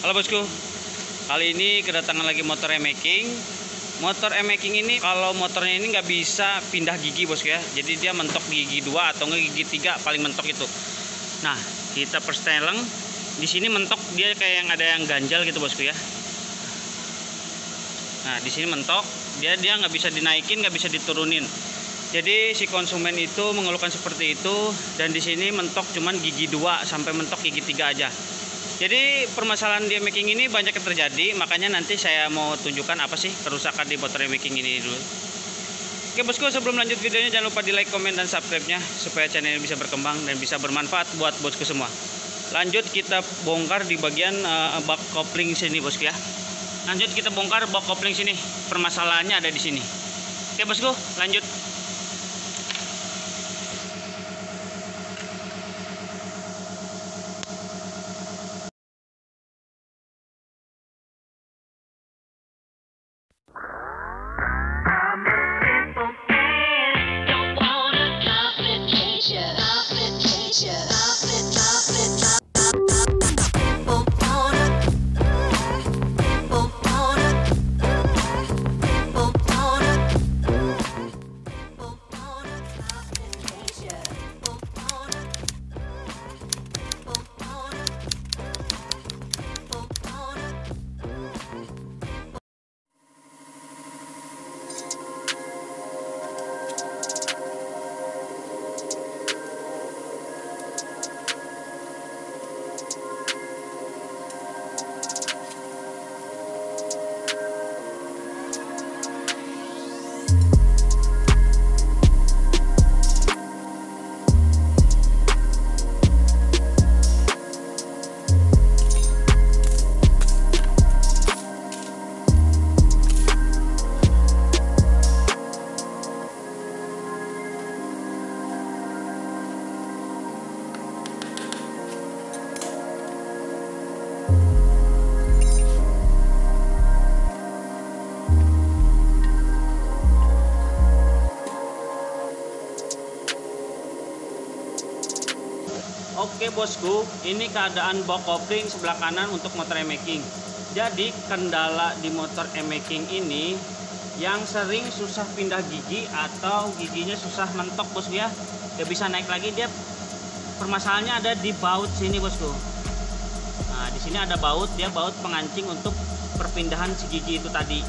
Halo bosku, kali ini kedatangan lagi motor e-making. Motor e-making ini kalau motornya ini nggak bisa pindah gigi bosku ya. Jadi dia mentok gigi 2 atau nggak gigi 3 paling mentok itu. Nah, kita persteleng di sini mentok, dia kayak yang ada yang ganjal gitu bosku ya. Nah, di sini mentok, dia nggak bisa dinaikin, nggak bisa diturunin. Jadi si konsumen itu mengeluhkan seperti itu, dan di sini mentok cuman gigi 2 sampai mentok gigi 3 aja. Jadi permasalahan di e-making ini banyak yang terjadi, makanya nanti saya mau tunjukkan apa sih kerusakan di motor e-making ini dulu. Oke bosku, sebelum lanjut videonya jangan lupa di like, komen, dan subscribe-nya supaya channel ini bisa berkembang dan bisa bermanfaat buat bosku semua. Lanjut kita bongkar di bagian bak kopling sini bosku ya. Lanjut kita bongkar bak kopling sini. Permasalahannya ada di sini. Oke bosku, lanjut. Oke bosku, ini keadaan bak kopling sebelah kanan untuk motor e-making. Jadi kendala di motor e-making ini yang sering susah pindah gigi atau giginya susah mentok bosku ya. Gak bisa naik lagi, dia permasalahannya ada di baut sini bosku. Nah di sini ada baut, dia baut pengancing untuk perpindahan si gigi itu tadi.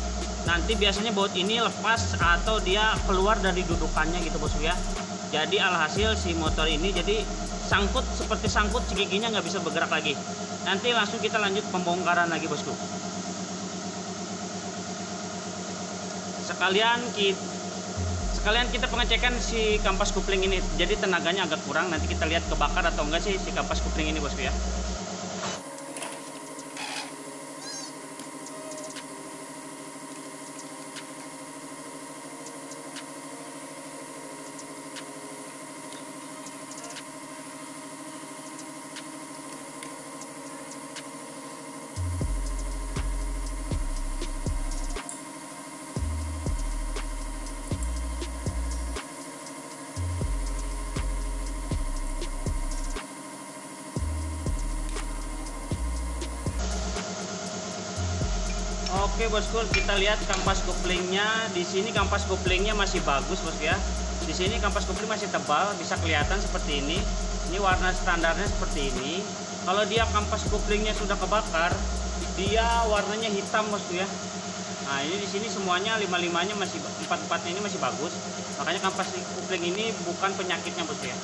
Nanti biasanya baut ini lepas atau dia keluar dari dudukannya gitu bosku ya. Jadi alhasil si motor ini jadi sangkut, seperti sangkut, si giginya nggak bisa bergerak lagi. Nanti langsung kita lanjut pembongkaran lagi bosku. Sekalian kita pengecekan si kampas kopling ini. Jadi tenaganya agak kurang, nanti kita lihat kebakar atau enggak sih si kampas kopling ini bosku ya. Oke bosku, kita lihat kampas koplingnya. Di sini kampas koplingnya masih bagus bosku ya. Di sini kampas kopling masih tebal, bisa kelihatan seperti ini. Ini warna standarnya seperti ini. Kalau dia kampas koplingnya sudah kebakar, dia warnanya hitam bosku ya. Nah ini di sini semuanya 5-5-nya masih, 4-4-nya ini masih bagus. Makanya kampas kopling ini bukan penyakitnya bosku ya.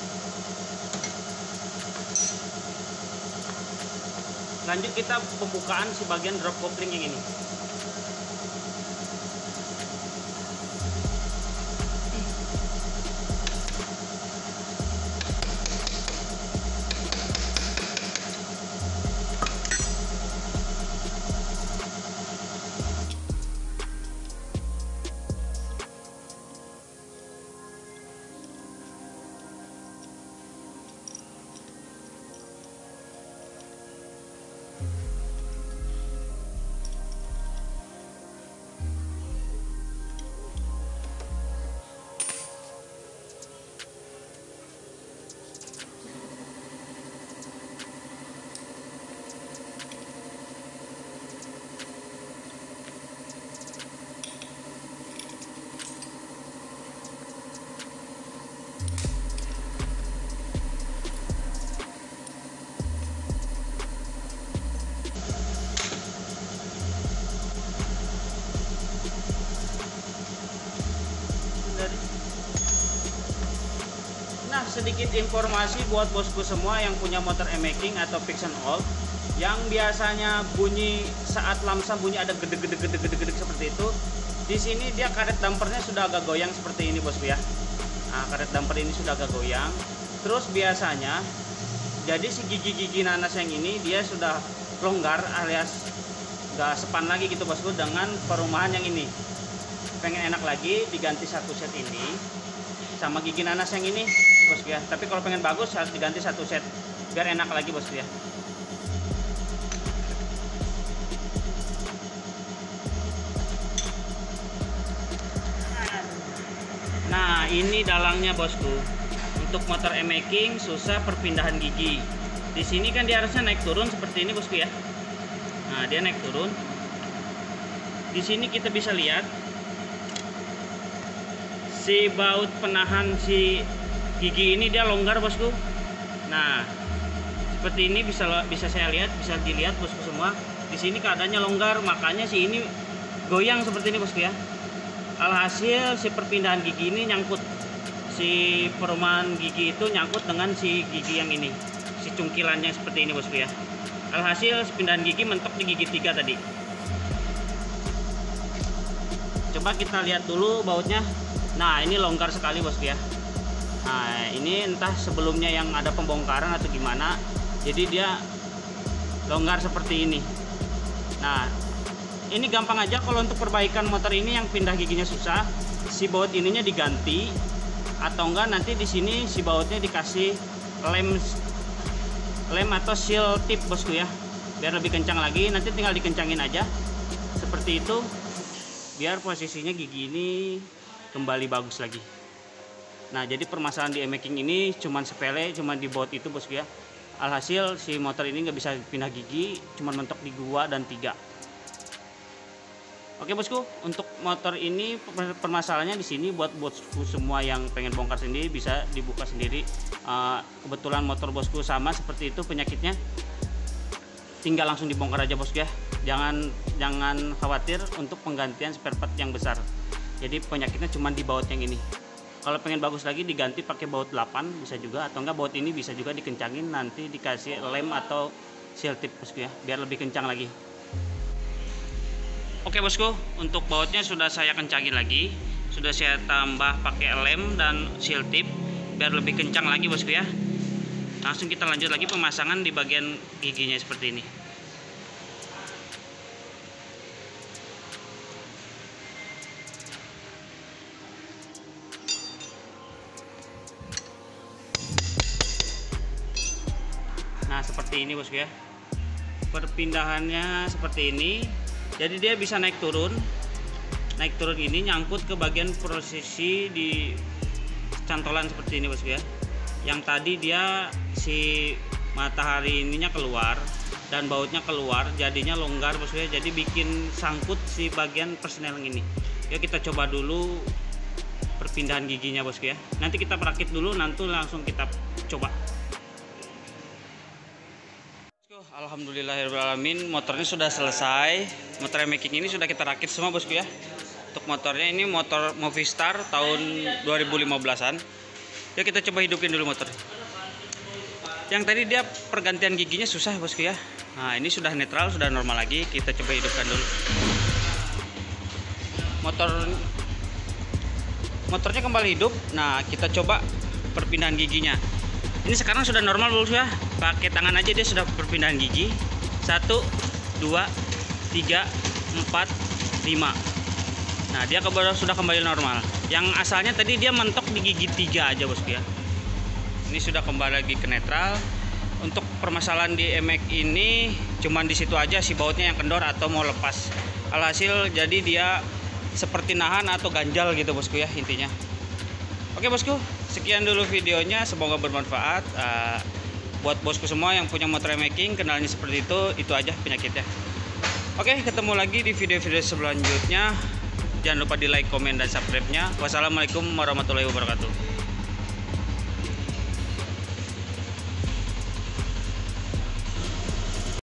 Lanjut kita pembukaan si bagian drop kopling yang ini. sedikit informasi buat bosku semua yang punya motor e-making atau friction oil yang biasanya bunyi saat lamsam, bunyi ada gede-gede seperti itu. Di sini dia karet dampernya sudah agak goyang seperti ini bosku ya. Nah, karet damper ini sudah agak goyang. Terus biasanya jadi si gigi-gigi nanas yang ini dia sudah longgar alias gak sepan lagi gitu bosku dengan perumahan yang ini. Pengen enak lagi diganti satu set ini sama gigi nanas yang ini bosku ya. Tapi kalau pengen bagus harus diganti satu set biar enak lagi bosku ya. Nah, ini dalangnya bosku. Untuk motor e-making susah perpindahan gigi. Di sini kan dia harusnya naik turun seperti ini bosku ya. Nah, dia naik turun. Di sini kita bisa lihat si baut penahan si gigi ini dia longgar bosku. Nah, seperti ini bisa saya lihat, bisa dilihat bosku semua. Di sini keadaannya longgar, makanya si ini goyang seperti ini bosku ya. Alhasil si perpindahan gigi ini nyangkut, si perumahan gigi itu nyangkut dengan si gigi yang ini, si cungkilannya seperti ini bosku ya. Alhasil pindahan gigi mentok di gigi 3 tadi. Coba kita lihat dulu bautnya. Nah, ini longgar sekali bosku ya. Nah, ini entah sebelumnya yang ada pembongkaran atau gimana, jadi dia longgar seperti ini. Nah, ini gampang aja kalau untuk perbaikan motor ini yang pindah giginya susah, si baut ininya diganti atau enggak nanti di sini si bautnya dikasih lem atau seal tip bosku ya, biar lebih kencang lagi. Nanti tinggal dikencangin aja seperti itu biar posisinya gigi ini kembali bagus lagi. Nah, jadi permasalahan di e-making ini cuman sepele, cuman di baut itu bosku ya. Alhasil si motor ini nggak bisa pindah gigi, cuman mentok di 2 dan 3. Oke bosku, untuk motor ini permasalahannya di sini buat bosku semua yang pengen bongkar sendiri bisa dibuka sendiri. Kebetulan motor bosku sama seperti itu penyakitnya, tinggal langsung dibongkar aja bosku ya. Jangan khawatir untuk penggantian spare part yang besar. Jadi penyakitnya cuma di baut yang ini. Kalau pengen bagus lagi diganti pakai baut 8 bisa juga, atau enggak baut ini bisa juga dikencangin, nanti dikasih lem atau seal tip bosku ya, biar lebih kencang lagi. Oke bosku, untuk bautnya sudah saya kencangin lagi, sudah saya tambah pakai lem dan seal tip biar lebih kencang lagi bosku ya. Langsung kita lanjut lagi pemasangan di bagian giginya seperti ini. Nah, seperti ini bosku ya. Perpindahannya seperti ini. Jadi dia bisa naik turun. Naik turun ini nyangkut ke bagian posisi di cantolan seperti ini bosku ya. Yang tadi dia si matahari ininya keluar dan bautnya keluar, jadinya longgar bosku ya. Jadi bikin sangkut si bagian persneling ini. Ya, kita coba dulu perpindahan giginya bosku ya. Nanti kita perakit dulu, nanti langsung kita coba. Alhamdulillahirrahmanirrahim, motornya sudah selesai. Motor e-making ini sudah kita rakit semua bosku ya. Untuk motornya ini motor Movistar tahun 2015an. Ya, kita coba hidupin dulu motor. Yang tadi dia pergantian giginya susah bosku ya. Nah, ini sudah netral, sudah normal lagi. Kita coba hidupkan dulu. Motornya kembali hidup. Nah, kita coba perpindahan giginya. Ini sekarang sudah normal bosku ya. Pakai tangan aja dia sudah perpindahan gigi. 1, 2, 3, 4, 5. Nah, dia sudah kembali normal. Yang asalnya tadi dia mentok di gigi 3 aja bosku ya. Ini sudah kembali lagi ke netral. Untuk permasalahan di e-making ini cuman di situ aja si bautnya yang kendor atau mau lepas. Alhasil jadi dia seperti nahan atau ganjal gitu bosku ya intinya. Oke bosku, sekian dulu videonya, semoga bermanfaat. Buat bosku semua yang punya motor e-making, kendalanya seperti itu aja penyakitnya. Oke, ketemu lagi di video-video selanjutnya. Jangan lupa di like, komen, dan subscribe-nya. Wassalamualaikum warahmatullahi wabarakatuh.